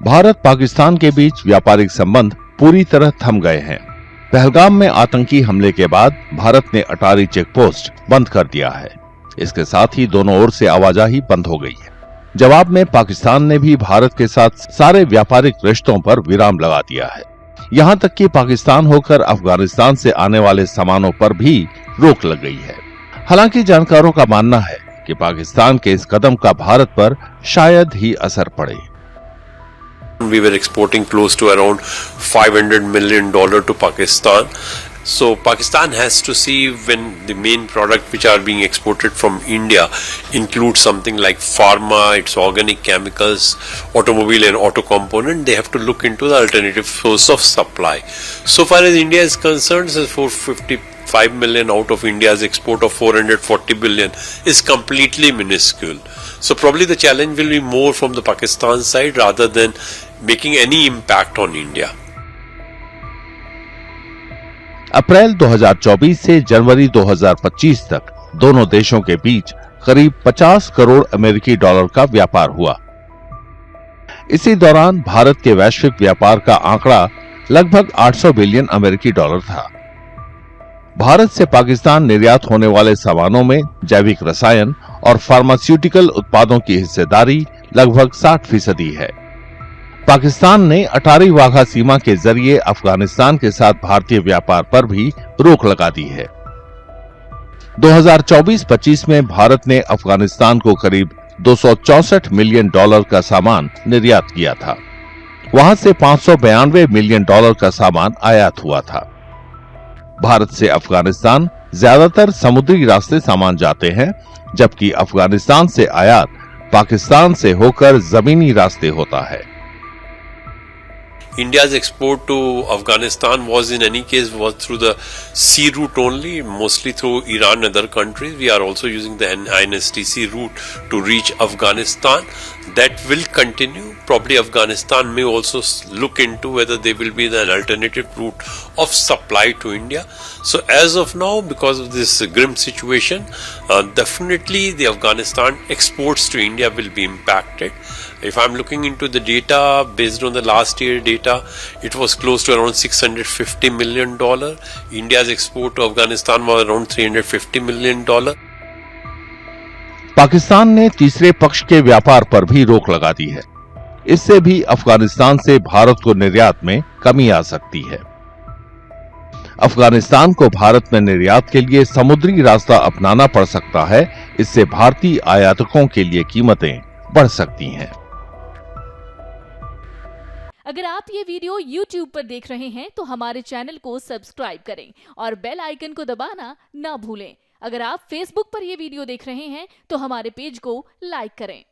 भारत पाकिस्तान के बीच व्यापारिक संबंध पूरी तरह थम गए हैं। पहलगाम में आतंकी हमले के बाद भारत ने अटारी चेक पोस्ट बंद कर दिया है। इसके साथ ही दोनों ओर से आवाजाही बंद हो गई है। जवाब में पाकिस्तान ने भी भारत के साथ सारे व्यापारिक रिश्तों पर विराम लगा दिया है। यहाँ तक कि पाकिस्तान होकर अफगानिस्तान से आने वाले सामानों पर भी रोक लग गई है। हालांकि जानकारों का मानना है कि पाकिस्तान के इस कदम का भारत पर शायद ही असर पड़े। We were exporting close to around $500 million to Pakistan. So Pakistan has to see when the main product which are being exported from India include something like pharma, its organic chemicals, automobile and auto component, they have to look into the alternative source of supply. So far as India is concerned, 455 million out of India's export of 440 billion is completely minuscule. So probably the challenge will be more from the Pakistan side rather than making any impact on India. अप्रैल 2024 से जनवरी 2025 तक दोनों देशों के बीच करीब 50 करोड़ अमेरिकी dollar का व्यापार हुआ। इसी दौरान भारत के वैश्विक व्यापार का आंकड़ा लगभग 800 बिलियन अमेरिकी डॉलर था। भारत से पाकिस्तान निर्यात होने वाले सामानों में जैविक रसायन और फार्मास्यूटिकल उत्पादों की हिस्सेदारी लगभग 60% है। पाकिस्तान ने अटारी वाघा सीमा के जरिए अफगानिस्तान के साथ भारतीय व्यापार पर भी रोक लगा दी है। 2024-25 में भारत ने अफगानिस्तान को करीब 264 मिलियन डॉलर का सामान निर्यात किया था। वहां से 592 मिलियन डॉलर का सामान आयात हुआ था। भारत से अफगानिस्तान ज्यादातर समुद्री रास्ते सामान जाते हैं, जबकि अफगानिस्तान से आयात पाकिस्तान से होकर जमीनी रास्ते होता है। India's export to Afghanistan was in any case was through the sea route only, mostly through Iran and other countries. We are also using the INSTC route to reach Afghanistan. That will continue. Probably Afghanistan may also look into whether there will be an alternative route of supply to India. So as of now, because of this grim situation, definitely the Afghanistan exports to India will be impacted. If I'm looking into the data based on the last year data, it was close to around $650 million. India's export to Afghanistan was around $350 million. Pakistan ने तीसरे पक्ष के व्यापार पर भी रोक लगा दी है। इससे भी अफगानिस्तान से भारत को निर्यात में कमी आ सकती है। अफगानिस्तान को भारत में निर्यात के लिए समुद्री रास्ता अपनाना पड़ सकता है। इससे भारतीय आयातकों के लिए कीमतें बढ़ सकती हैं। अगर आप ये वीडियो YouTube पर देख रहे हैं तो हमारे चैनल को सब्सक्राइब करें और बेल आइकन को दबाना ना भूलें। अगर आप Facebook पर ये वीडियो देख रहे हैं तो हमारे पेज को लाइक करें।